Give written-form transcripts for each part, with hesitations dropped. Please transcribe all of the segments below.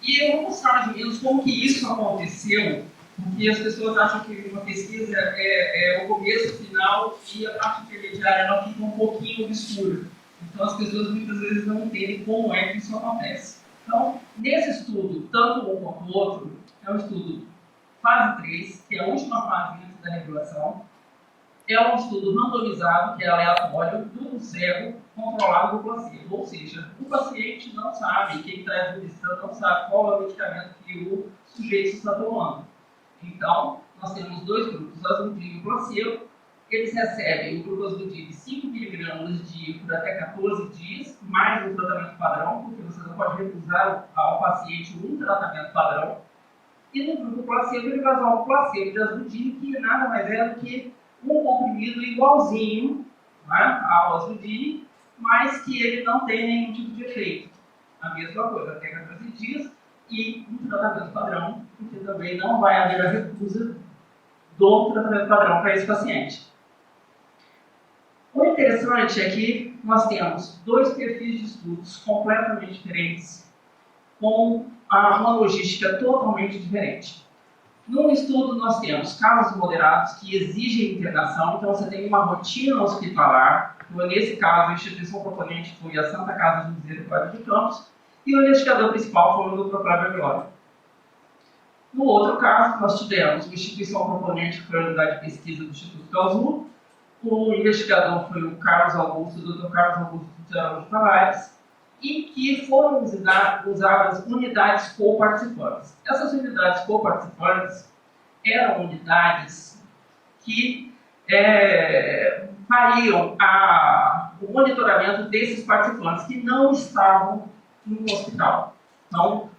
E eu vou mostrar mais ou menos como que isso aconteceu, porque as pessoas acham que uma pesquisa é o começo, o final, e a parte intermediária ela fica um pouquinho obscura. Então as pessoas muitas vezes não entendem como é que isso acontece. Então, nesse estudo, tanto um quanto o outro, é um estudo fase 3, que é a última fase antes da regulação. É um estudo randomizado, que é aleatório, duplo cego, controlado por placebo. Ou seja, o paciente não sabe, quem está administrando não sabe qual é o medicamento que o sujeito está tomando. Então, nós temos dois grupos, Asmodil e placebo. Eles recebem o grupo Asmodil 5 mg dia por até 14 dias, mais um tratamento padrão, porque você não pode recusar ao paciente um tratamento padrão. E no grupo placebo, ele vai usar o placebo de Asmodil, que nada mais é do que um comprimido igualzinho, né, ao Asmodil, mas que ele não tem nenhum tipo de efeito. A mesma coisa, até 14 dias, e um tratamento padrão, porque também não vai haver a recusa do tratamento padrão para esse paciente. O interessante é que nós temos dois perfis de estudos completamente diferentes, com uma logística totalmente diferente. No estudo, nós temos casos moderados que exigem internação, então você tem uma rotina hospitalar. Nesse caso, a instituição proponente foi a Santa Casa de Misericórdia de Campos, e o investigador principal foi o Dr. Cláudio Glória. No outro caso, nós tivemos a instituição proponente, que foi a unidade de pesquisa do Instituto Calzu. O investigador foi o Carlos Augusto, o Dr. Carlos Augusto de Araújo Tavares, e que foram usadas unidades coparticipantes. Essas unidades coparticipantes eram unidades que fariam o monitoramento desses participantes que não estavam no hospital. Então,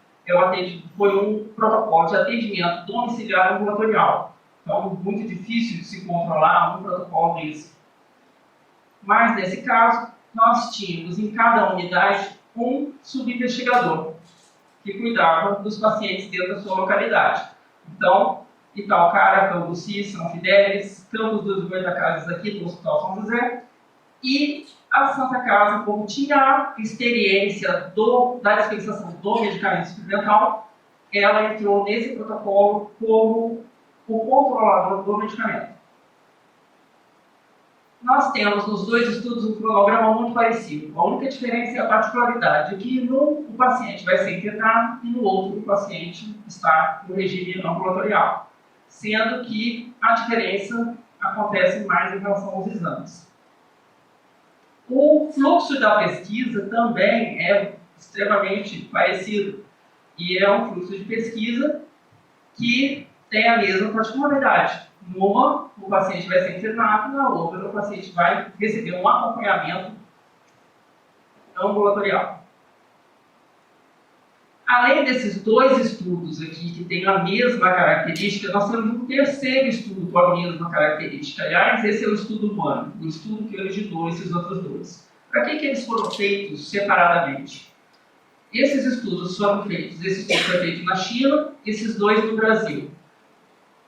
foi um protocolo de atendimento domiciliar ambulatorial. Então, muito difícil de se controlar um protocolo desse. Mas, nesse caso, nós tínhamos em cada unidade um subinvestigador que cuidava dos pacientes dentro da sua localidade. Então, Itaocara, Cambuci, São Fidélis, Campos dos Goitacazes aqui do Hospital São José, e a Santa Casa, como tinha a experiência da dispensação do medicamento experimental, ela entrou nesse protocolo como o controlador do medicamento. Nós temos nos dois estudos um cronograma muito parecido. A única diferença é a particularidade, que no o paciente vai ser internado e no outro o paciente está no regime ambulatorial, sendo que a diferença acontece mais em relação aos exames. O fluxo da pesquisa também é extremamente parecido, e é um fluxo de pesquisa que tem a mesma particularidade. Numa, o paciente vai ser internado, na outra, o paciente vai receber um acompanhamento ambulatorial. Além desses dois estudos aqui, que têm a mesma característica, nós temos um terceiro estudo com a mesma característica. Aliás, esse é o estudo humano, o estudo que originou esses outros dois. Para que eles foram feitos separadamente? Esses estudos foram feitos, esse estudo foi feito na China, esses dois no Brasil.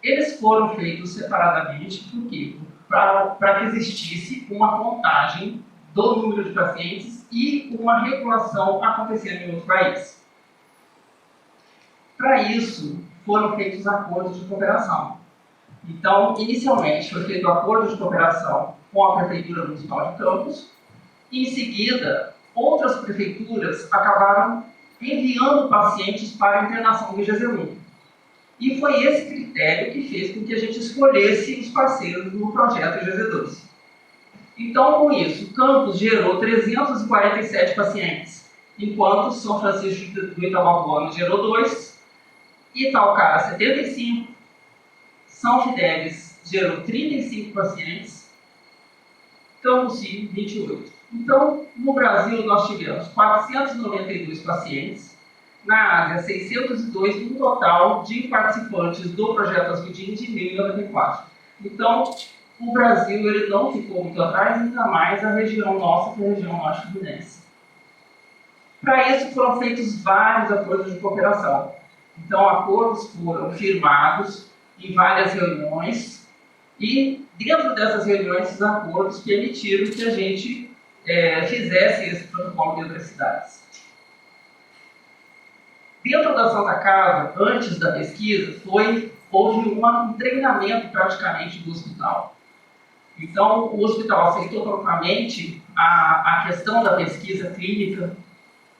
Eles foram feitos separadamente, por quê? Para que existisse uma contagem do número de pacientes e uma regulação acontecendo em outro país. Para isso, foram feitos acordos de cooperação. Então, inicialmente, foi feito um acordo de cooperação com a Prefeitura Municipal de Campos, e em seguida, outras prefeituras acabaram enviando pacientes para a internação do IgG1. E foi esse critério que fez com que a gente escolhesse os parceiros no projeto IgG2. Então, com isso, Campos gerou 347 pacientes, enquanto São Francisco do Itabapoana gerou 2, Itaocara 75, São Fidélis gerou 35 pacientes, Cambuci 28. Então, no Brasil, nós tivemos 492 pacientes, na Ásia, 602, um total de participantes do projeto Asmodil de 1.094. Então, o Brasil ele não ficou muito atrás, ainda mais a região nossa, que é a região norte-fluminense. Para isso, foram feitos vários acordos de cooperação. Então, acordos foram firmados em várias reuniões, e dentro dessas reuniões, esses acordos permitiram que a gente fizesse esse protocolo de universidades. Dentro da Santa Casa, antes da pesquisa, houve um treinamento praticamente do hospital. Então, o hospital aceitou totalmente a questão da pesquisa clínica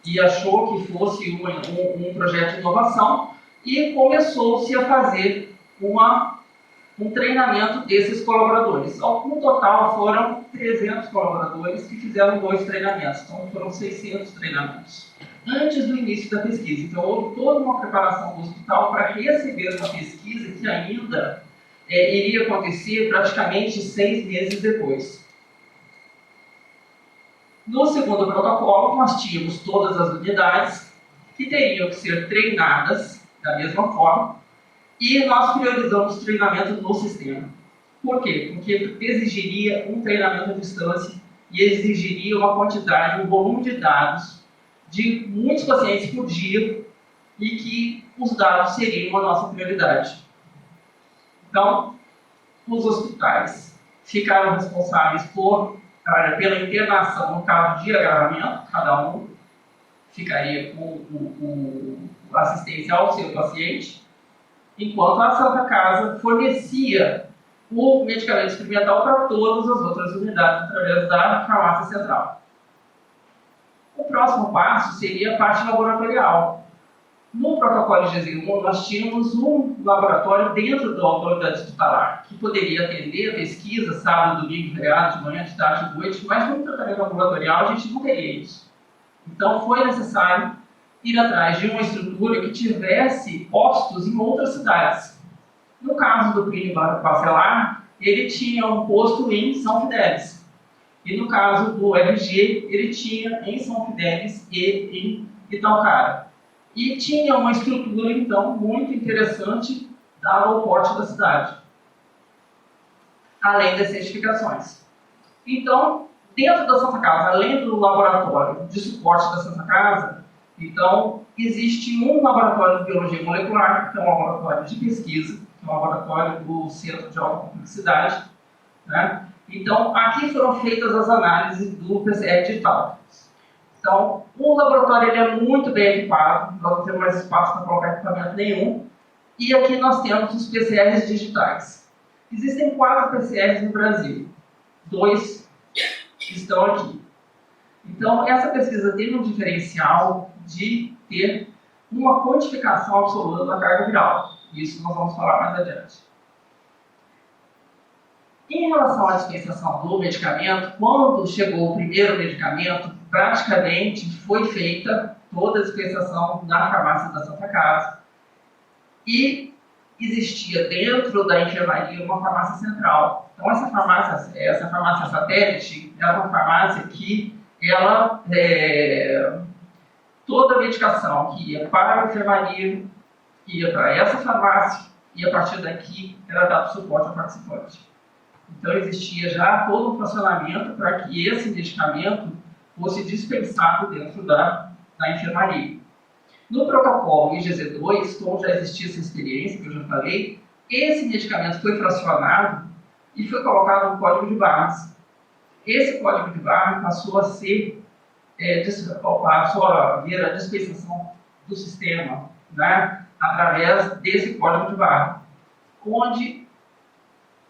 e achou que fosse um projeto de inovação e começou-se a fazer um treinamento desses colaboradores. No total, foram 300 colaboradores que fizeram 2 treinamentos, então foram 600 treinamentos. Antes do início da pesquisa. Então, houve toda uma preparação do hospital para receber uma pesquisa que ainda iria acontecer praticamente 6 meses depois. No segundo protocolo, nós tínhamos todas as unidades que teriam que ser treinadas da mesma forma e nós priorizamos o treinamento no sistema. Por quê? Porque exigiria um treinamento à distância e exigiria uma quantidade, um volume de dados de muitos pacientes por dia e que os dados seriam a nossa prioridade. Então, os hospitais ficaram responsáveis pela internação no caso de agravamento, cada um ficaria com assistência ao seu paciente, enquanto a Santa Casa fornecia o medicamento experimental para todas as outras unidades através da farmácia central. O próximo passo seria a parte laboratorial. No protocolo GZ1, nós tínhamos um laboratório dentro da autoridade hospitalar, que poderia atender a pesquisa, sábado, domingo, feriado, de manhã, de tarde, de noite, mas no tratamento ambulatorial a gente não teria isso. Então foi necessário ir atrás de uma estrutura que tivesse postos em outras cidades. No caso do Plínio Bacelar, ele tinha um posto em São Fidélis. E no caso do RG, ele tinha em São Fidélis e em Itaucara. E tinha uma estrutura, então, muito interessante dado ao porte da cidade, além das certificações. Então, dentro da Santa Casa, além do laboratório de suporte da Santa Casa, então, existe um laboratório de biologia molecular, que é um laboratório de pesquisa, que é um laboratório do Centro de Alta Complexidade, né? Então, aqui foram feitas as análises do PCR digital. Então, o laboratório ele é muito bem equipado, nós não temos mais espaço para colocar equipamento nenhum. E aqui nós temos os PCRs digitais. Existem 4 PCRs no Brasil, 2 estão aqui. Então, essa pesquisa tem um diferencial de ter uma quantificação absoluta da carga viral. Isso nós vamos falar mais adiante. Em relação à dispensação do medicamento, quando chegou o primeiro medicamento, praticamente foi feita toda a dispensação na farmácia da Santa Casa e existia dentro da enfermaria uma farmácia central. Então essa farmácia satélite, era uma farmácia que toda a medicação que ia para a enfermaria ia para essa farmácia e a partir daqui era dado suporte ao participante. Então existia já todo um funcionamento para que esse medicamento fosse dispensado dentro da enfermaria. No protocolo IGZ2, como já existia essa experiência que eu já falei, esse medicamento foi fracionado e foi colocado no código de barras. Esse código de barras passou a ser passou a vir a dispensação do sistema, né, através desse código de barra, onde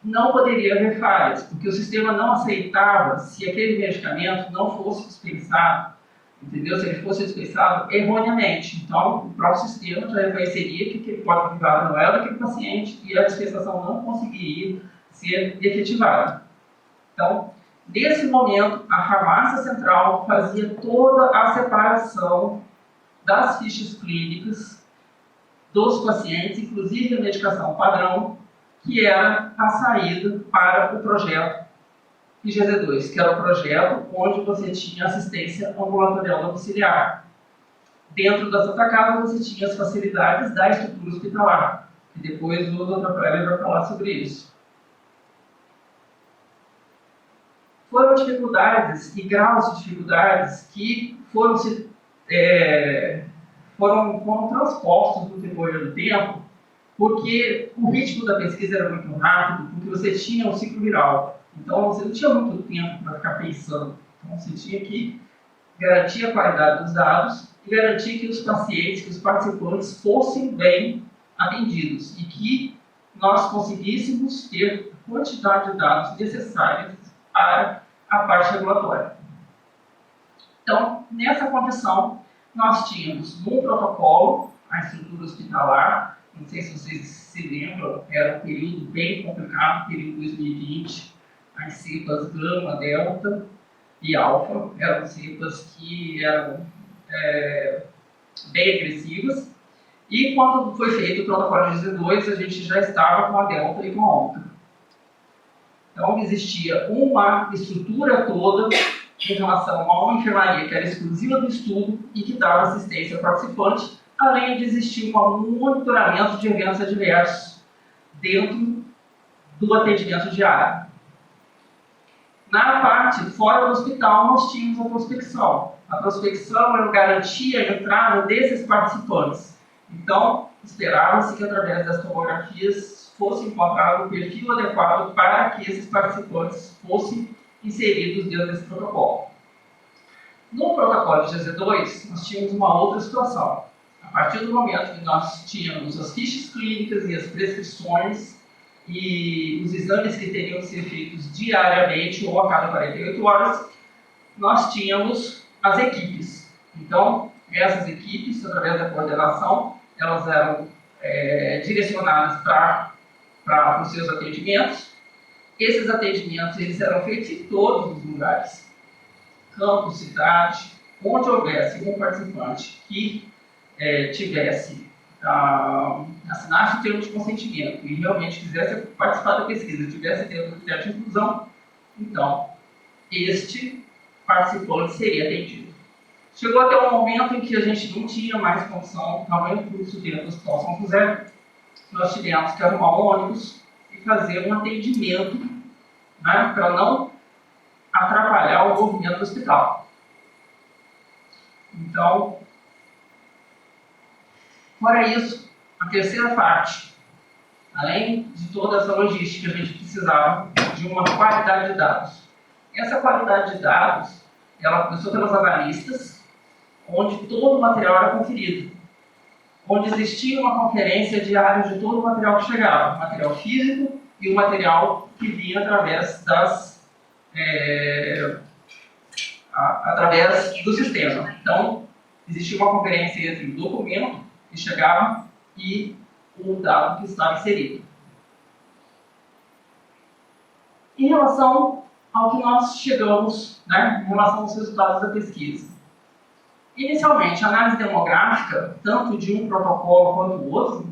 não poderia haver falhas, porque o sistema não aceitava se aquele medicamento não fosse dispensado, entendeu? Se ele fosse dispensado erroneamente. Então, o próprio sistema já reconheceria que aquele código de barra não era daquele paciente e a dispensação não conseguiria ser efetivada. Então, nesse momento, a farmácia central fazia toda a separação das fichas clínicas dos pacientes, inclusive a medicação padrão, que era a saída para o projeto IGZ2, que era o projeto onde você tinha assistência ambulatorial domiciliar. Dentro da Santa Casa, você tinha as facilidades da estrutura hospitalar, e depois o Dr. Kleber vai falar sobre isso. Foram dificuldades e graus de dificuldades que foram transpostos no decorrer do tempo, porque o ritmo da pesquisa era muito rápido, porque você tinha um ciclo viral. Então, você não tinha muito tempo para ficar pensando. Então, você tinha que garantir a qualidade dos dados e garantir que os pacientes, que os participantes fossem bem atendidos e que nós conseguíssemos ter a quantidade de dados necessários para a parte regulatória. Então, nessa condição, nós tínhamos no protocolo a estrutura hospitalar, não sei se vocês se lembram, era um período bem complicado, período 2020, as cepas gama, delta e alfa, eram cepas que eram bem agressivas, e quando foi feito o protocolo de Z2, a gente já estava com a delta e com a ômega. Então, existia uma estrutura toda em relação a uma enfermaria que era exclusiva do estudo e que dava assistência ao participante, além de existir um monitoramento de eventos adversos dentro do atendimento diário. Na parte fora do hospital, nós tínhamos a prospecção. A prospecção garantia a entrada desses participantes. Então, esperava-se que através das tomografias fosse encontrado o perfil adequado para que esses participantes fossem inseridos dentro desse protocolo. No protocolo de GZ2, nós tínhamos uma outra situação. A partir do momento que nós tínhamos as fichas clínicas e as prescrições e os exames que teriam que ser feitos diariamente ou a cada 48 horas, nós tínhamos as equipes. Então, essas equipes, através da coordenação, elas eram direcionadas para os seus atendimentos. Esses atendimentos eles eram feitos em todos os lugares, campo, cidade, onde houvesse um participante que assinasse o termo de consentimento e realmente quisesse participar da pesquisa, tivesse dentro do critério de inclusão, então este participante seria atendido. Chegou até um momento em que a gente não tinha mais condição, tamanho curso dentro do Hospital São José, nós tivemos que arrumar um ônibus e fazer um atendimento, né, para não atrapalhar o movimento do hospital. Então, fora isso, a terceira parte, além de toda essa logística, a gente precisava de uma qualidade de dados. Essa qualidade de dados, ela começou pelos analistas, onde todo o material era conferido, onde existia uma conferência diária de todo o material que chegava, o material físico e o material que vinha através do sistema. Então, existia uma conferência entre o documento que chegava e o dado que estava inserido. Em relação ao que nós chegamos, né, em relação aos resultados da pesquisa. Inicialmente, a análise demográfica, tanto de um protocolo quanto do outro,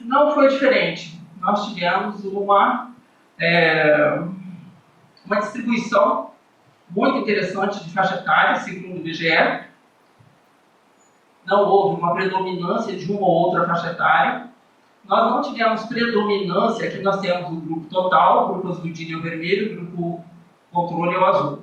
não foi diferente. Nós tivemos uma distribuição muito interessante de faixa etária, segundo o IBGE. Não houve uma predominância de uma ou outra faixa etária. Nós não tivemos predominância, aqui nós temos o grupo total, o grupo azul-vermelho, vermelho, o grupo controle o azul.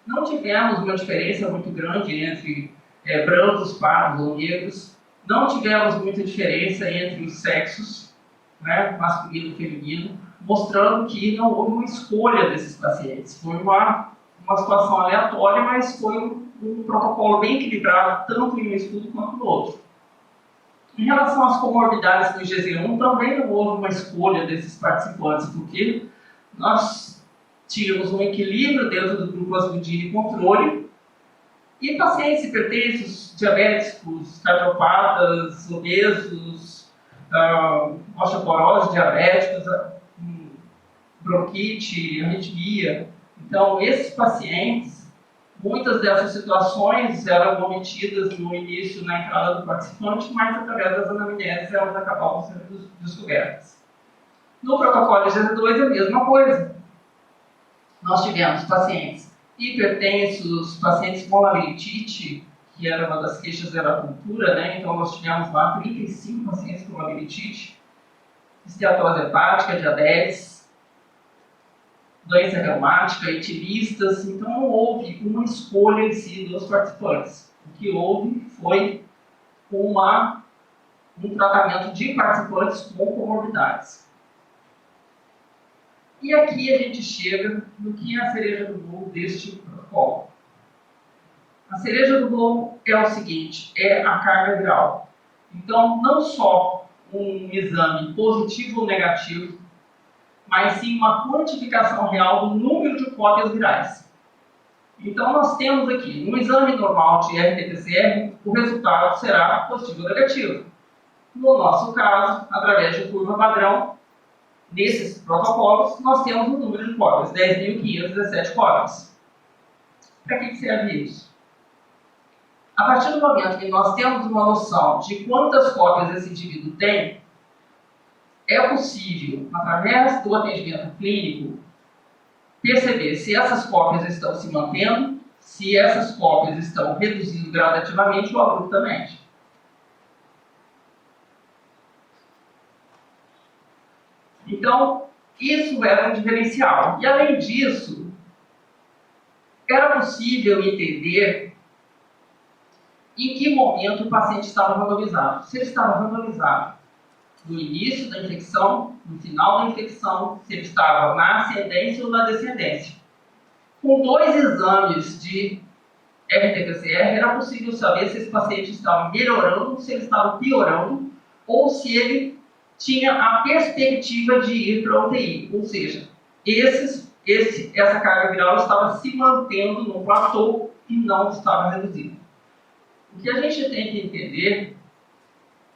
Não tivemos uma diferença muito grande entre brancos, pardos ou negros. Não tivemos muita diferença entre os sexos, né, masculino e feminino, mostrando que não houve uma escolha desses pacientes. Foi uma situação aleatória, mas foi um protocolo bem equilibrado, tanto em um estudo quanto no outro. Em relação às comorbidades no GZ1, também não houve uma escolha desses participantes, porque nós tínhamos um equilíbrio dentro do grupo azul-vermelho controle, e pacientes hipertensos, diabéticos, cardiopatas, obesos, osteoporose, diabéticos, bronquite, arritmia. Então, esses pacientes, muitas dessas situações eram omitidas no início, na entrada do participante, mas através das anamneses elas acabavam sendo descobertas. No protocolo de GZ2 é a mesma coisa. Nós tivemos pacientes hipertensos, pacientes com labirintite, que era uma das queixas da cultura, né? Então nós tivemos lá 35 pacientes com labirintite, esteatose hepática, diabetes, doença reumática, etilistas. Então não houve uma escolha em si dos participantes. O que houve foi um tratamento de participantes com comorbidades. E aqui a gente chega no que é a cereja do bolo deste protocolo. A cereja do bolo é o seguinte, é a carga viral. Então, não só um exame positivo ou negativo, mas sim uma quantificação real do número de cópias virais. Então, nós temos aqui, no exame normal de RT-PCR, o resultado será positivo ou negativo. No nosso caso, através de curva padrão, nesses protocolos, nós temos um número de cópias, 10.517 cópias. Para que serve isso? A partir do momento que nós temos uma noção de quantas cópias esse indivíduo tem, é possível, através do atendimento clínico, perceber se essas cópias estão se mantendo, se essas cópias estão reduzindo gradativamente ou abruptamente. Então, isso era um diferencial. E, além disso, era possível entender em que momento o paciente estava randomizado. Se ele estava randomizado no início da infecção, no final da infecção, se ele estava na ascendência ou na descendência. Com 2 exames de RT-PCR, era possível saber se esse paciente estava melhorando, se ele estava piorando, ou se ele tinha a perspectiva de ir para a UTI. Ou seja, essa carga viral estava se mantendo no platô e não estava reduzindo. O que a gente tem que entender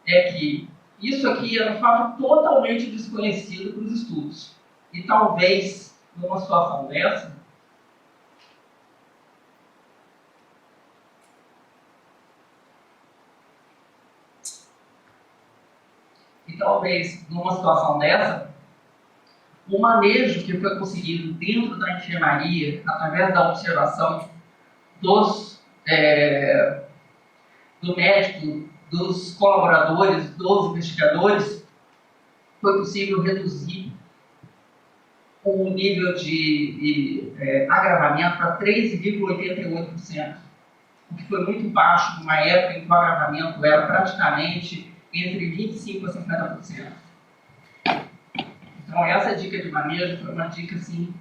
é que isso aqui é um fato totalmente desconhecido para os estudos. E talvez, numa situação dessa, o manejo que foi conseguido dentro da enfermaria, através da observação do médico, dos colaboradores, dos investigadores, foi possível reduzir o nível de agravamento para 3,88%, o que foi muito baixo numa época em que o agravamento era praticamente entre 25% a 50%. Então, essa dica de manejo foi uma dica assim,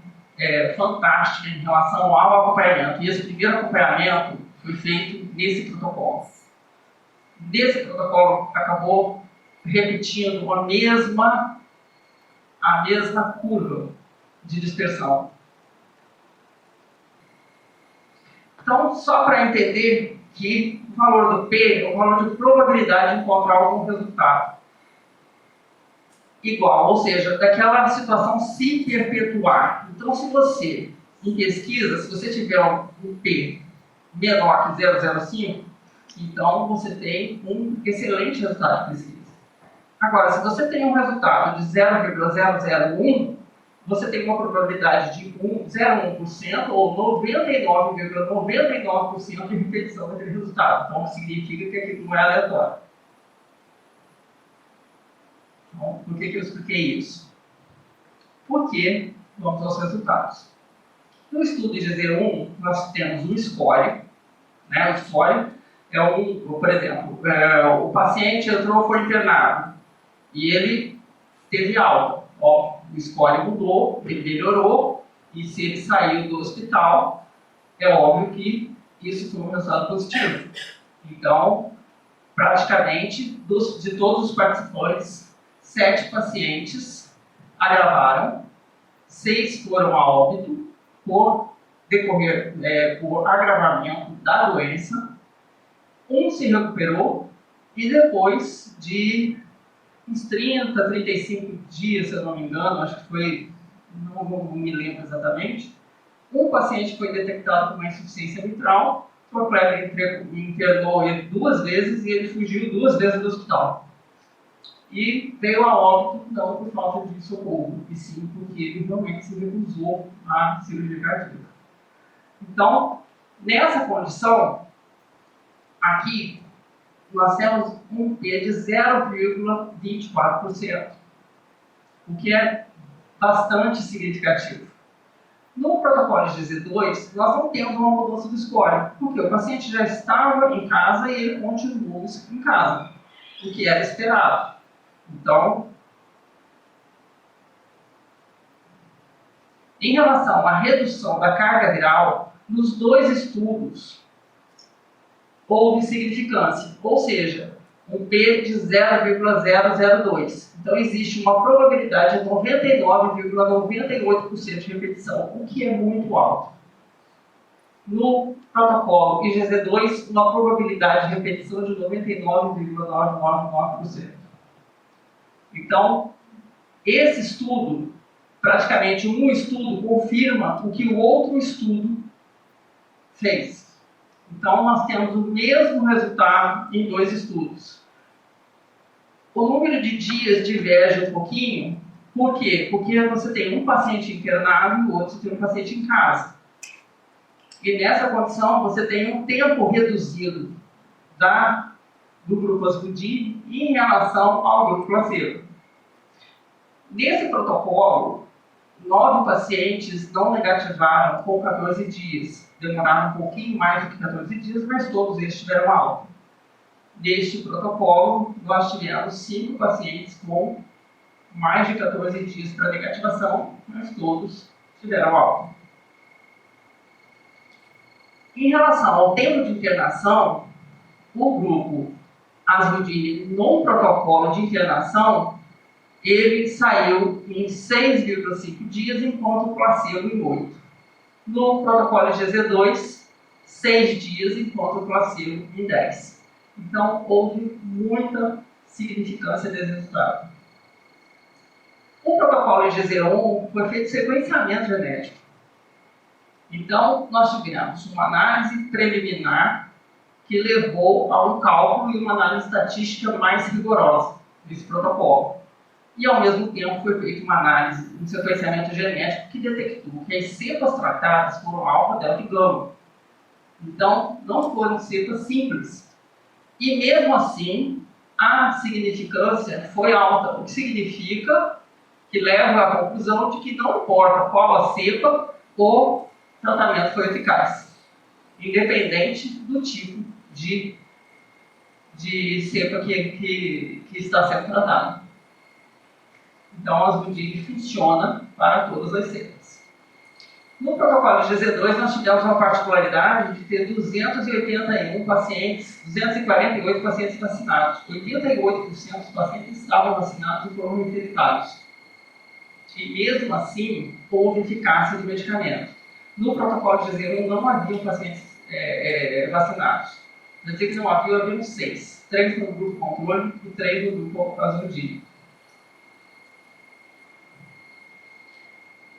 fantástica em relação ao acompanhamento. E esse primeiro acompanhamento foi feito nesse protocolo. Nesse protocolo, acabou repetindo a mesma curva de dispersão. Então, só para entender que o valor do P é o valor de probabilidade de encontrar algum resultado igual, ou seja, daquela situação se perpetuar. Então, se você, em pesquisa, se você tiver um P menor que 0,05, então você tem um excelente resultado de pesquisa. Agora, se você tem um resultado de 0,001, você tem uma probabilidade de 0,1% ou 99,99% de repetição daquele resultado. Então, significa que aquilo não é aleatório. Então, por que eu expliquei isso? Porque, vamos aos resultados. No estudo IgG1, nós temos um score. Né? O score é por exemplo, o paciente entrou, foi internado, e ele teve alta. O score mudou, ele melhorou, e se ele saiu do hospital, é óbvio que isso foi um resultado positivo. Então, praticamente, de todos os participantes, 7 pacientes agravaram, 6 foram a óbito por agravamento da doença, 1 se recuperou e depois de uns 30, 35 dias, se eu não me engano, acho que foi, não me lembro exatamente, um paciente foi detectado com uma insuficiência mitral, o colega internou ele 2 vezes e ele fugiu 2 vezes do hospital. E veio a óbito não por falta de socorro, e sim porque ele realmente se recusou à cirurgia cardíaca. Então, nessa condição, aqui, nós temos um P de 0,24%, o que é bastante significativo. No protocolo de Z2, nós não temos uma mudança do score, porque o paciente já estava em casa e ele continuou em casa, o que era esperado. Então, em relação à redução da carga viral, nos 2 estudos, houve significância, ou seja, um P de 0,002. Então, existe uma probabilidade de 99,98% de repetição, o que é muito alto. No protocolo IgZ2, uma probabilidade de repetição de 99,999%. Então, esse estudo, praticamente um estudo, confirma o que o outro estudo fez. Então, nós temos o mesmo resultado em dois estudos. O número de dias diverge um pouquinho. Por quê? Porque você tem um paciente internado e o outro tem um paciente em casa. E nessa condição, você tem um tempo reduzido do grupo Asbudin em relação ao grupo placebo. Nesse protocolo, 9 pacientes não negativaram com 14 dias. Demoraram um pouquinho mais do que 14 dias, mas todos eles tiveram alta. Neste protocolo, nós tivemos 5 pacientes com mais de 14 dias para negativação, mas todos tiveram alta. Em relação ao tempo de internação, o grupo Asbudin no protocolo de internação, ele saiu em 6,5 dias, enquanto o placebo em 8. No protocolo GZ2, 6 dias, enquanto o placebo em 10. Então, houve muita significância desse resultado. O protocolo GZ1 foi feito sequenciamento genético. Então, nós tivemos uma análise preliminar que levou a um cálculo e uma análise estatística mais rigorosa desse protocolo. E, ao mesmo tempo, foi feita uma análise, um sequenciamento genético que detectou que as cepas tratadas foram alfa, delta e gama. Então, não foram cepas simples. E, mesmo assim, a significância foi alta, o que significa que leva à conclusão de que não importa qual a cepa, o tratamento foi eficaz, independente do tipo de cepa que está sendo tratada. Então, a Asbudin funciona para todas as cepas. No protocolo GZ2, nós tivemos uma particularidade de ter 281 pacientes, 248 pacientes vacinados. 88% dos pacientes estavam vacinados e foram infectados. E, mesmo assim, houve eficácia do medicamento. No protocolo GZ1 não haviam pacientes vacinados. Quer dizer que não haviam 6. 3 no grupo controle e 3 no grupo Asbudin.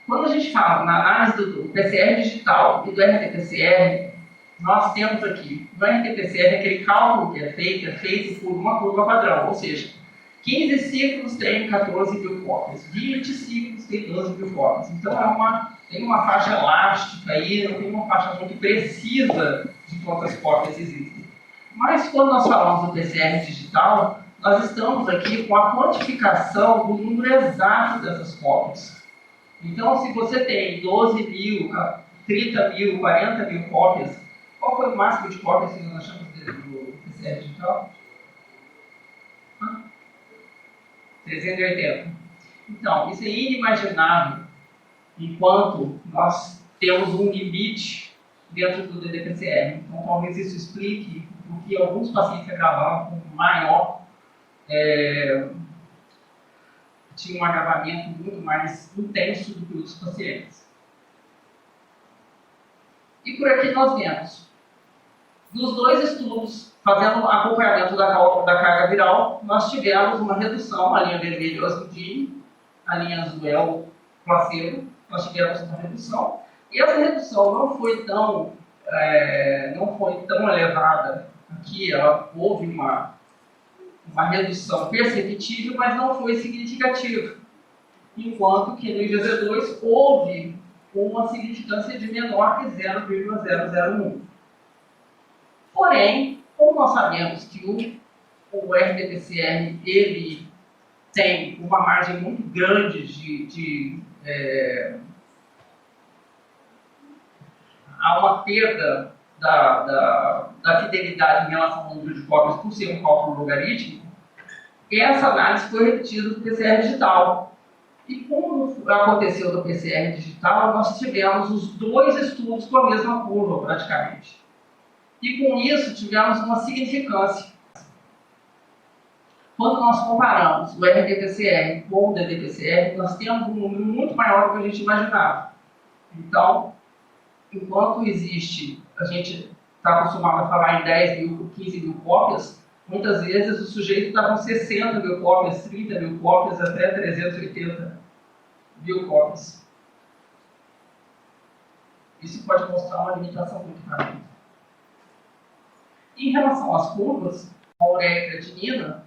Quando a gente fala na análise do PCR digital e do RT-PCR, nós temos aqui, no RT-PCR, aquele cálculo que é feito por uma curva padrão, ou seja, 15 ciclos tem 14 mil cópias, 20 ciclos tem 12 mil cópias. Então, tem uma faixa elástica aí, não tem uma faixa muito precisa de quantas cópias existem. Mas, quando nós falamos do PCR digital, nós estamos aqui com a quantificação do número exato dessas cópias. Então, se você tem 12 mil, 30 mil, 40 mil cópias, qual foi o máximo de cópias que nós achamos do PCR digital? 380. Então, isso é inimaginável enquanto nós temos um limite dentro do ddPCR. Então, talvez isso explique porque alguns pacientes acabavam com maior tinha um agravamento muito mais intenso do que outros pacientes. E por aqui nós vemos, dos dois estudos, fazendo acompanhamento da carga viral, nós tivemos uma redução, a linha vermelha o Asbudin, a linha azul é o placebo, nós tivemos uma redução, e essa redução não foi tão elevada aqui, houve uma redução perceptível, mas não foi significativa. Enquanto que no IgZ2 houve uma significância de menor que 0,001. Porém, como nós sabemos que o RT-PCR ele tem uma margem muito grande há uma perda da fidelidade em relação ao número de cópias por ser um cálculo logarítmico, essa análise foi repetida do PCR digital. E como aconteceu do PCR digital, nós tivemos os dois estudos com a mesma curva, praticamente. E com isso tivemos uma significância. Quando nós comparamos o RT-PCR com o ddPCR, nós temos um número muito maior do que a gente imaginava. Então, enquanto existe, a gente está acostumado a falar em 10 mil, 15 mil cópias, muitas vezes o sujeito está com 60 mil cópias, 30 mil cópias, até 380 mil cópias. Isso pode mostrar uma limitação muito grande. Em relação às curvas, a ureia e creatinina,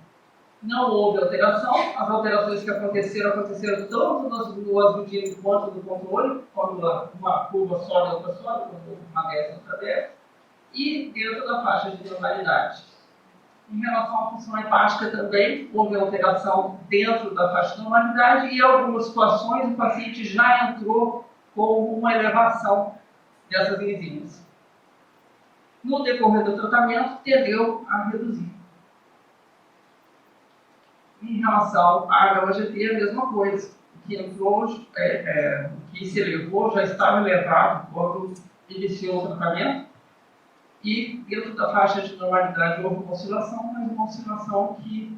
não houve alteração. As alterações que aconteceram tanto no azulino quanto no controle, quando uma curva sobe, outra sobe, quando uma desce, outra desce, e dentro da faixa de normalidade. Em relação à função hepática também, houve alteração dentro da faixa de normalidade e em algumas situações o paciente já entrou com uma elevação dessas enzimas. No decorrer do tratamento, tendeu a reduzir. Em relação à HBG, a mesma coisa. O que entrou, o que se elevou já estava elevado quando iniciou o tratamento. E dentro da faixa de normalidade houve uma oscilação, mas uma oscilação que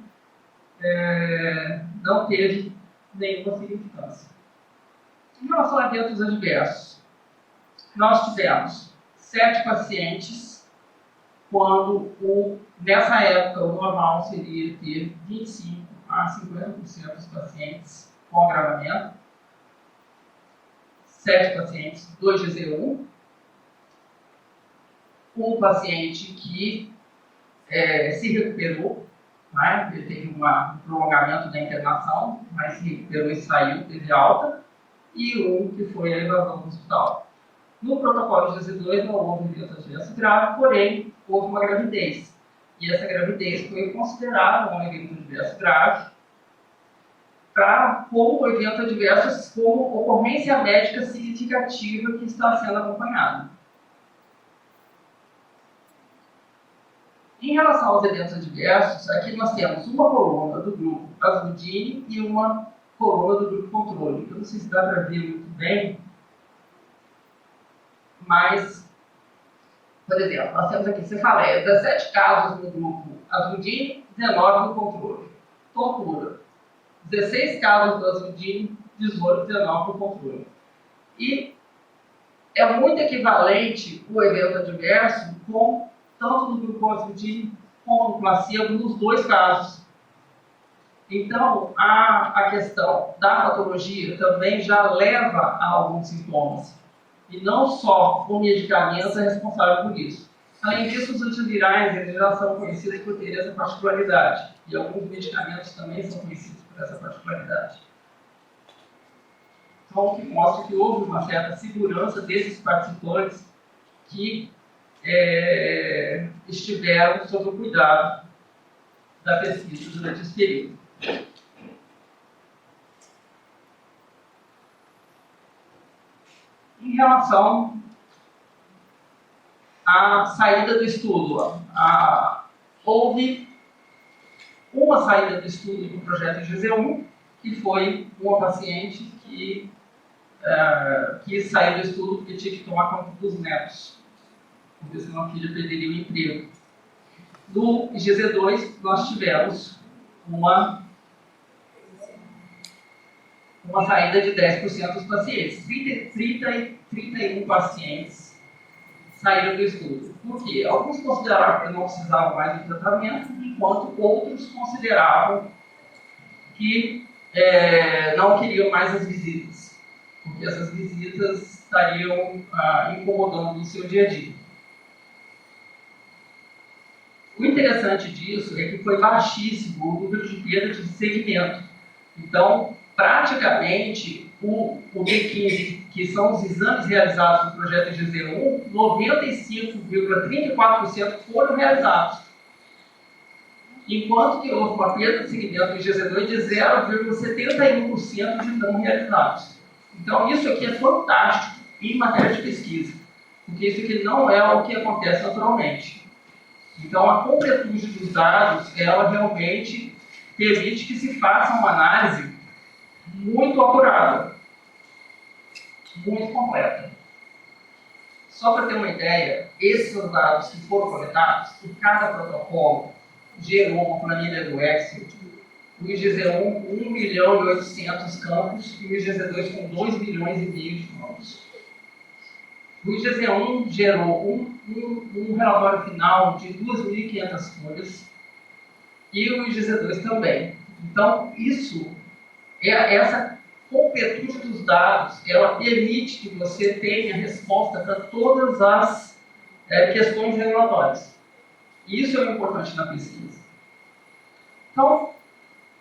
não teve nenhuma significância. Em relação a eventos adversos, nós tivemos 7 pacientes, quando nessa época o normal seria ter 25 a 50% dos pacientes com agravamento, 7 pacientes, 2 GZ1, um paciente que se recuperou, né? Ele teve um prolongamento da internação, mas se recuperou e saiu, teve alta, e um que foi a evasão do hospital. No protocolo de GZ2 não houve evento adverso grave, porém houve uma gravidez. E essa gravidez foi considerada um evento adverso grave como evento adverso, como ocorrência médica significativa que está sendo acompanhada. Em relação aos eventos adversos, aqui nós temos uma coluna do grupo Asmodine e uma coluna do grupo controle. Eu não sei se dá para ver muito bem, mas, por exemplo, nós temos aqui cefaleia, 17 casos no grupo Asmodine, 19 no controle. Tontura, 16 casos do Asmodine, 18, 19 no controle. E é muito equivalente o evento adverso com tanto no grupo Asmodine como no placebo, nos dois casos. Então, a questão da patologia também já leva a alguns sintomas. E não só o medicamento é responsável por isso. Além disso, os antivirais eles já são conhecidos por ter essa particularidade. E alguns medicamentos também são conhecidos por essa particularidade. Então, o que mostra que houve uma certa segurança desses participantes que estiveram sob o cuidado da pesquisa durante esse período. Em relação à saída do estudo, houve uma saída do estudo do projeto GZ1, que foi uma paciente que saiu do estudo porque tinha que tomar conta dos netos, porque senão a filha perderia o emprego. No GZ2, nós tivemos uma saída de 10% dos pacientes. 31 pacientes saíram do estudo. Por quê? Alguns consideravam que não precisavam mais de tratamento, enquanto outros consideravam que não queriam mais as visitas, porque essas visitas estariam incomodando o seu dia a dia. O interessante disso é que foi baixíssimo o número de perda de segmento. Então, praticamente, o B15, que são os exames realizados no projeto GZ1, 95,34% foram realizados. Enquanto que houve uma perda de segmento em GZ2 de 0,71% de não realizados. Então, isso aqui é fantástico em matéria de pesquisa, porque isso aqui não é o que acontece naturalmente. Então, a completude dos dados, ela realmente permite que se faça uma análise muito apurada, muito completa. Só para ter uma ideia, esses dados que foram coletados, e cada protocolo gerou uma planilha do Excel, o IGZ1 1.800.000 campos e o IGZ2 com 2,5 milhões de campos. O IGZ1 gerou um relatório final de 2.500 folhas e o IGZ2 também. Então, essa completude dos dados, ela permite que você tenha resposta para todas as questões regulatórias. E isso é importante na pesquisa. Então,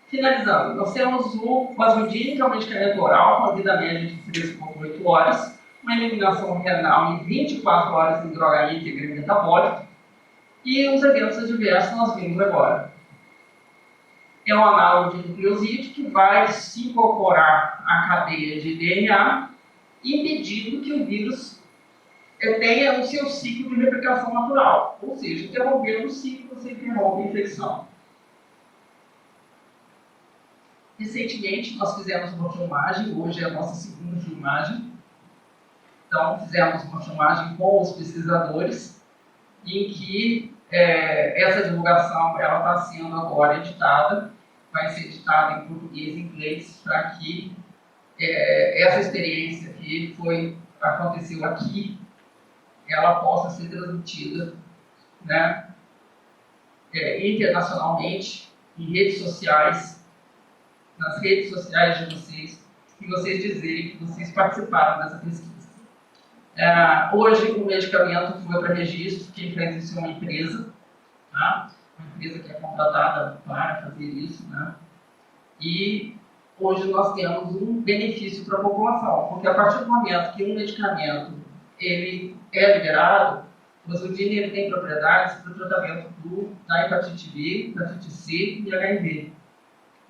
finalizando, nós temos o Vasudine, que é um medicamento oral com a vida média de 3,8 horas, uma eliminação renal em 24 horas em droga íntegra e metabólica, e os eventos adversos nós vimos agora. É um análogo de nucleosídeo que vai se incorporar à cadeia de DNA, impedindo que o vírus tenha o seu ciclo de replicação natural. Ou seja, interrompendo o ciclo, você interrompe a infecção. Recentemente, nós fizemos uma filmagem, hoje é a nossa segunda filmagem. Então, fizemos uma filmagem com os pesquisadores, em que essa divulgação está sendo agora editada, vai ser editada em português e inglês, para que essa experiência que aconteceu aqui, ela possa ser transmitida, né, internacionalmente, em redes sociais, nas redes sociais de vocês, e vocês dizerem que vocês participaram dessa pesquisa. Hoje o medicamento foi para registro, quem fez isso é uma empresa, tá? Uma empresa que é contratada para fazer isso, né? E hoje nós temos um benefício para a população, porque a partir do momento que um medicamento ele é liberado, o Vasudine ele tem propriedades para o tratamento da hepatite B, hepatite C e HIV.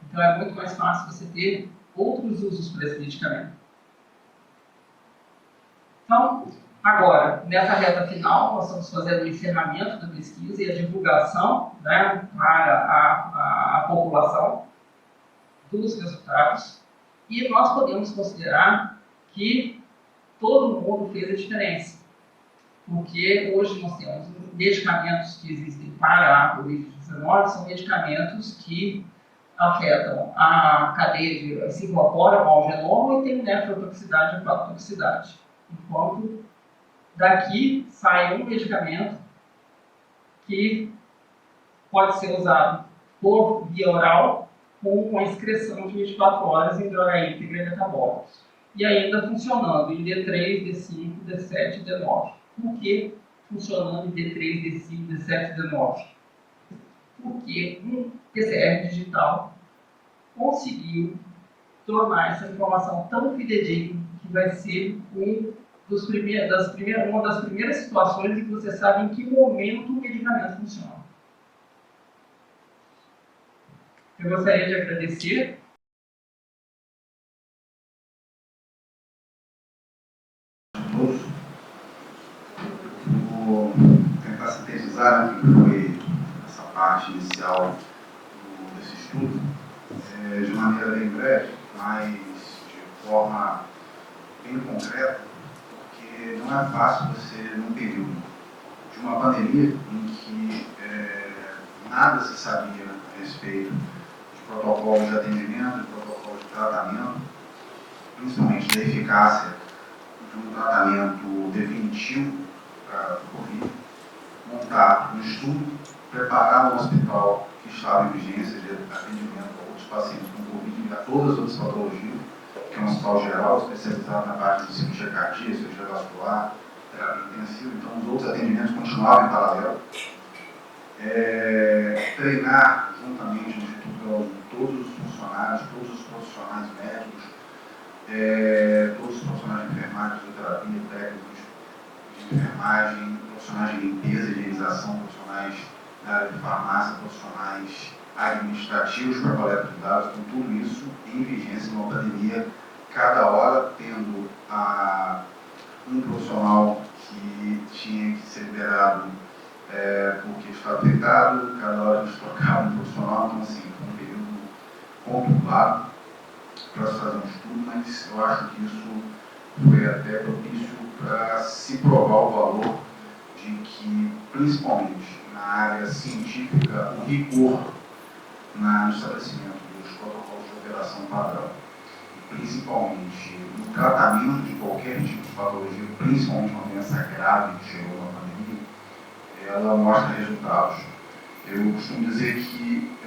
Então é muito mais fácil você ter outros usos para esse medicamento. Então, agora, nessa reta final, nós estamos fazendo o encerramento da pesquisa e a divulgação, né, para a população dos resultados. E nós podemos considerar que todo mundo fez a diferença. Porque hoje nós temos medicamentos que existem para a Covid-19, são medicamentos que afetam a cadeia, se incorporam ao genoma e têm nefrotoxicidade e hepatotoxicidade. Enquanto daqui sai um medicamento que pode ser usado por via oral com uma excreção de 24 horas em droga íntegra e metabólica. E ainda funcionando em D3, D5, D7 e D9. Por que funcionando em D3, D5, D7 e D9? Porque um PCR digital conseguiu tornar essa informação tão fidedigna que vai ser uma das primeiras situações em que você sabe em que momento o medicamento funciona. Eu gostaria de agradecer. Vou tentar sintetizar o que foi essa parte inicial desse estudo, de maneira bem breve, mas de forma bem concreta, porque não é fácil você, num período de uma pandemia em que nada se sabia a respeito de protocolos de atendimento, de protocolos de tratamento, principalmente da eficácia de um tratamento definitivo para o Covid, montar um estudo, preparar um hospital que estava em vigência de atendimento a outros pacientes com Covid e a todas as outras patologias, que é um hospital geral especializado na parte de cirurgia cardíaca, cirurgia vascular, terapia intensiva, então os outros atendimentos continuavam em paralelo. Treinar juntamente no Instituto Gaúcho todos os funcionários, todos os profissionais médicos, todos os profissionais de enfermagem, fisioterapia, técnicos de enfermagem, profissionais de limpeza e higienização, profissionais da área de farmácia, profissionais administrativos para coleta de dados, com tudo isso em vigência numa pandemia, cada hora tendo um profissional que tinha que ser liberado porque estava afetado, cada hora eles trocavam um profissional, então assim, foi um período conturbado para se fazer um estudo, mas eu acho que isso foi até propício para se provar o valor de que, principalmente na área científica, o rigor no estabelecimento dos protocolos de operação padrão, principalmente no tratamento de qualquer tipo de patologia, principalmente uma doença grave que chegou na pandemia, ela mostra resultados. Eu costumo dizer que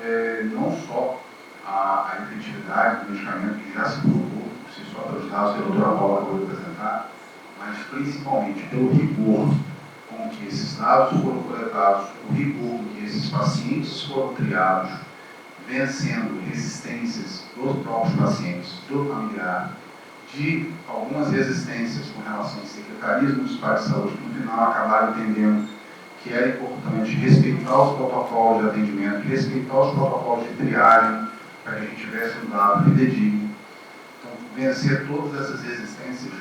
não só a efetividade do medicamento que já se provou, se só pelos dados que a doutora Paula acabou de apresentar, mas principalmente pelo rigor com que esses dados foram coletados, o rigor com que esses pacientes foram triados, vencendo resistências dos próprios pacientes, do familiar, de algumas resistências com relação ao secretarismo municipal de saúde, que no final acabaram entendendo que era importante respeitar os protocolos de atendimento, respeitar os protocolos de triagem, para que a gente tivesse um dado fidedigno. Então, vencer todas essas resistências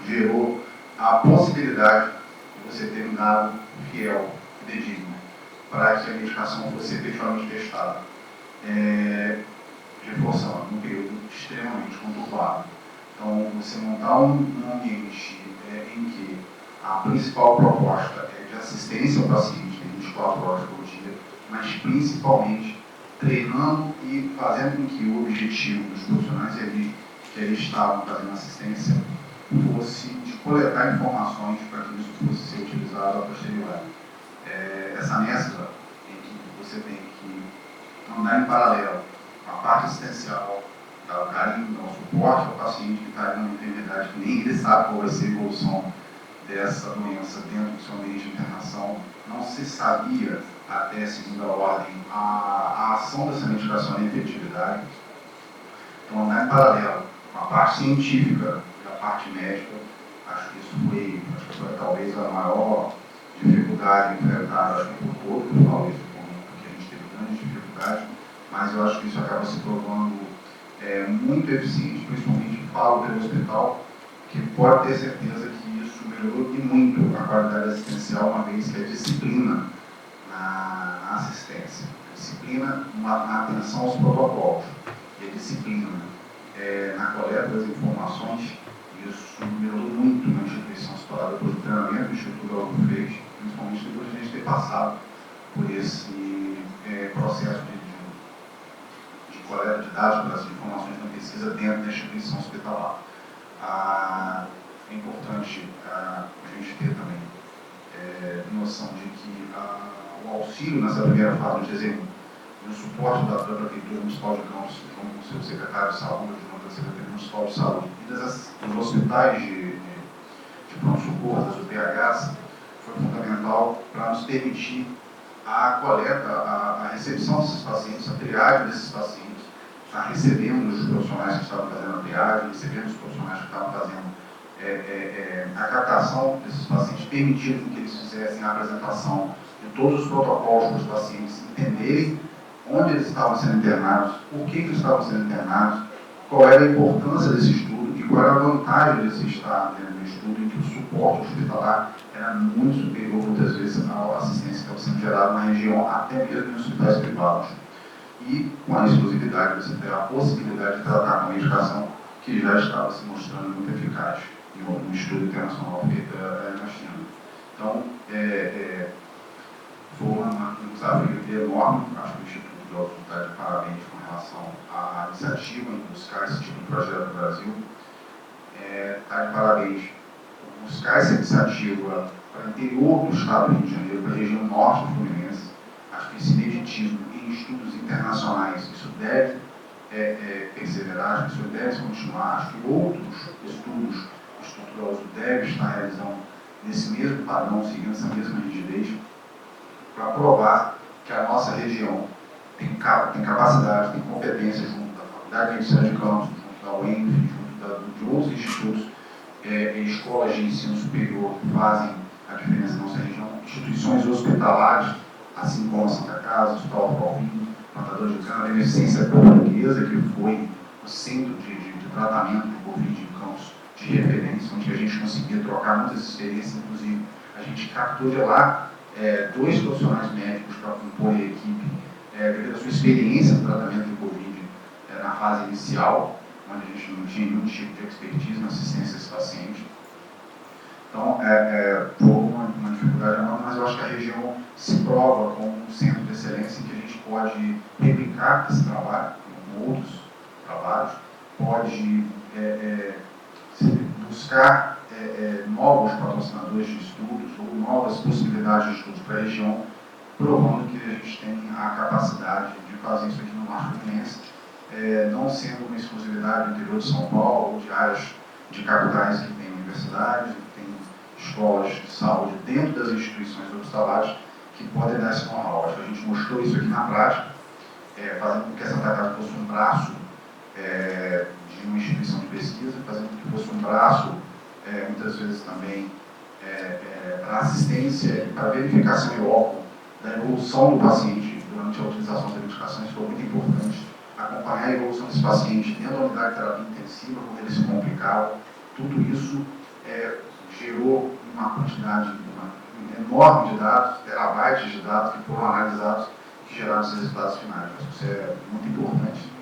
gerou a possibilidade de você ter um dado fiel, fidedigno, para que a medicação fosse efetivamente testada. Reforçando, num período extremamente conturbado. Então, você montar um ambiente em que a principal proposta é de assistência ao paciente, 24 horas por dia, mas principalmente treinando e fazendo com que o objetivo dos profissionais que ali estavam fazendo assistência fosse de coletar informações para que isso fosse ser utilizado a posteriori. Essa mescla em que você tem que andar em paralelo com a parte assistencial, dar o carinho, dar o suporte ao paciente que está em uma enfermidade que nem ele sabe qual vai ser a evolução dessa doença dentro do seu ambiente de internação. Não se sabia, até segunda ordem, a ação dessa medicação e a efetividade. Então, andar em paralelo com a parte científica e a parte médica, acho que isso foi talvez a maior dificuldade enfrentada por todos, talvez porque a gente teve grandes dificuldades, mas eu acho que isso acaba se provando muito eficiente, principalmente falo pelo hospital, que pode ter certeza que isso melhorou e muito a qualidade assistencial, uma vez que a disciplina na assistência, a disciplina na atenção aos protocolos e a disciplina na coleta das informações, isso melhorou muito na instituição hospitalar depois do treinamento que o Instituto Galgo fez, principalmente depois de a gente ter passado por esse processo de coleta de dados, coleta de informações na pesquisa dentro da instituição hospitalar. É importante a gente ter também noção de que o auxílio nessa primeira fase de desenho e o suporte da Prefeitura Municipal de Campos, junto com o seu secretário de saúde, junto da Secretaria Municipal de Saúde e dos hospitais de pronto-socorro, das UPHs, foi fundamental para nos permitir a coleta, a recepção desses pacientes, a triagem desses pacientes, está recebendo os profissionais que estavam fazendo a triagem, recebendo os profissionais que estavam fazendo a captação desses pacientes, permitindo que eles fizessem a apresentação de todos os protocolos para os pacientes entenderem onde eles estavam sendo internados, por que eles estavam sendo internados, qual era a importância desse estudo e qual era a vantagem de se estar dentro do estudo, em que o suporte hospitalar era muito superior, muitas vezes, à assistência que estava sendo gerada na região, até mesmo em hospitais privados. E com a exclusividade, você ter a possibilidade de tratar com a medicação que já estava se mostrando muito eficaz em um estudo internacional feito na China. Então, foi um desafio enorme. Acho que o Instituto de Galgo está de parabéns com relação à iniciativa em buscar esse tipo de projeto no Brasil. Está de parabéns por buscar essa iniciativa para o interior do estado do Rio de Janeiro, para a região norte do Fluminense. Acho que esse ineditismo em estudos internacionais, isso deve perseverar, acho que isso deve continuar. Acho que outros estudos estruturosos devem estar realizando nesse mesmo padrão, seguindo essa mesma rigidez, para provar que a nossa região tem capacidade, tem competência junto da Faculdade de Medicina de Campos, junto da UENF, junto de outros institutos, escolas de ensino superior que fazem a diferença na nossa região, instituições hospitalares, assim como a Santa Casa, o Hospital Alphaville, plantador de cana, a Beneficência Portuguesa, que foi o centro de tratamento do Covid em Campos de referência, onde a gente conseguia trocar muitas experiências, inclusive a gente captou de lá 2 profissionais médicos para compor a equipe, devido à sua experiência no tratamento do Covid na fase inicial, onde a gente não tinha nenhum tipo de expertise na assistência a esse paciente. Então, foi uma dificuldade enorme, mas eu acho que a região se prova como um centro de excelência em que a gente pode replicar esse trabalho com outros trabalhos, pode buscar novos patrocinadores de estudos ou novas possibilidades de estudos para a região, provando que a gente tem a capacidade de fazer isso aqui no Norte Fluminense, não sendo uma exclusividade do interior de São Paulo ou de áreas de capitais que têm universidades, que têm escolas de saúde dentro das instituições hospitalares que podem dar esse know-how. A gente mostrou isso aqui na prática, fazendo com que a Santa Casa fosse um braço de uma instituição de pesquisa, fazendo com que fosse um braço, muitas vezes também, para assistência, para verificação e óculos da evolução do paciente durante a utilização das medicações. Foi muito importante acompanhar a evolução desse paciente dentro da unidade de terapia intensiva, quando ele se complicava. Tudo isso gerou uma quantidade enorme de dados, terabytes de dados que foram analisados e que geraram esses resultados finais. Acho que isso é muito importante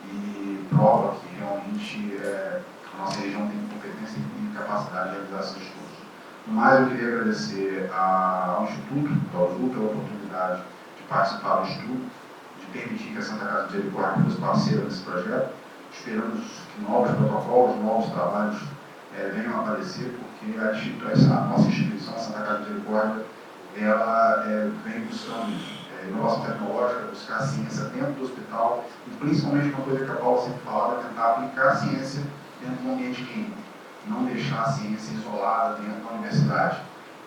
e prova que realmente a nossa região tem competência e capacidade de realizar esses estudos. No mais, eu queria agradecer ao Instituto, ao Azul, pela oportunidade de participar do estudo, de permitir que a Santa Casa de Misericórdia fosse parceira desse projeto. Esperamos que novos protocolos, novos trabalhos venham a aparecer, porque a nossa instituição, a Santa Casa de Misericórdia, ela vem buscando inovação tecnológica, buscar a ciência dentro do hospital e principalmente uma coisa que a Paula sempre falava, é tentar aplicar a ciência dentro do ambiente clínico, não deixar a ciência isolada dentro da universidade.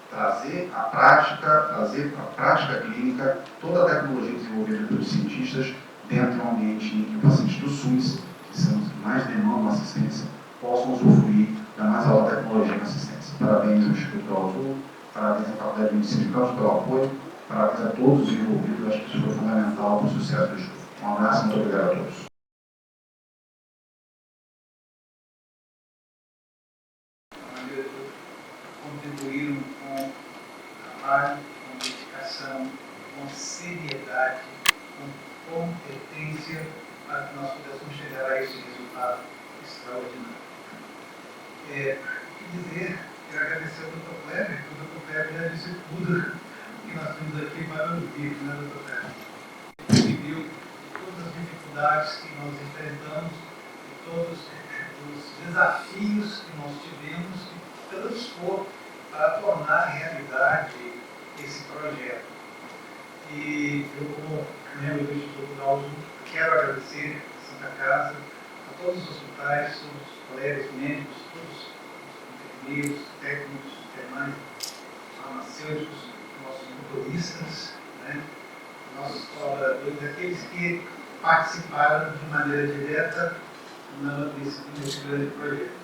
Trazer a prática clínica, toda a tecnologia desenvolvida pelos cientistas dentro de um ambiente em que os pacientes do SUS, que são os que mais demandam assistência, possam usufruir da mais alta tecnologia na assistência. Parabéns ao Instituto do Azul, parabéns à Faculdade de Medicina de Campos pelo apoio, parabéns a todos os envolvidos, acho que isso foi fundamental para o sucesso do estudo. Um abraço e muito obrigado a todos. Contribuíram com trabalho, com dedicação, com seriedade, com competência para que nós pudéssemos chegar a esse resultado extraordinário. O que dizer? Quero agradecer ao Dr. Kleber, porque o Dr. Kleber já disse tudo que nós temos aqui para ouvir, né, Dr. Kleber? Ele viu todas as dificuldades que nós enfrentamos, todos os desafios que nós tivemos que transpor para tornar realidade esse projeto. E eu, como membro do Instituto da Azul, quero agradecer a Santa Casa, a todos os hospitais, todos os colegas médicos, todos os enfermeiros, técnicos, enfermeiros, farmacêuticos, nossos motoristas, né, nossos colaboradores, aqueles que participaram de maneira direta nesse grande projeto.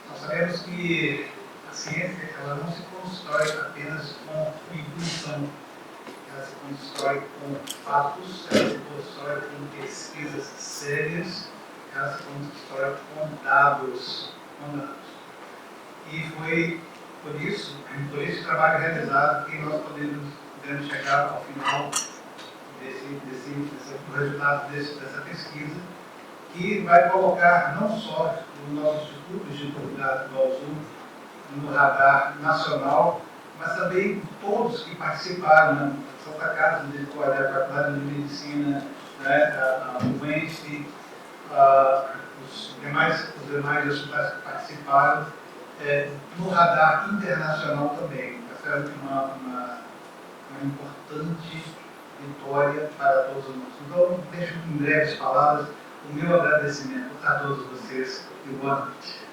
Nós sabemos que a ciência ela não se constrói apenas com intuição, ela se constrói com fatos, ela se constrói com pesquisas sérias, ela se constrói com dados. E foi por esse trabalho realizado que nós podemos chegar ao final do resultado dessa pesquisa, que vai colocar não só o nosso Instituto do Azul no radar nacional, mas também todos que participaram, né? A Santa Casa de Misericórdia, a Faculdade de Medicina, né? a UENSP, os demais hospitais que participaram, no radar internacional também. Essa é uma importante vitória para todos nós. Então, deixo em breves palavras o meu agradecimento a todos vocês e boa noite.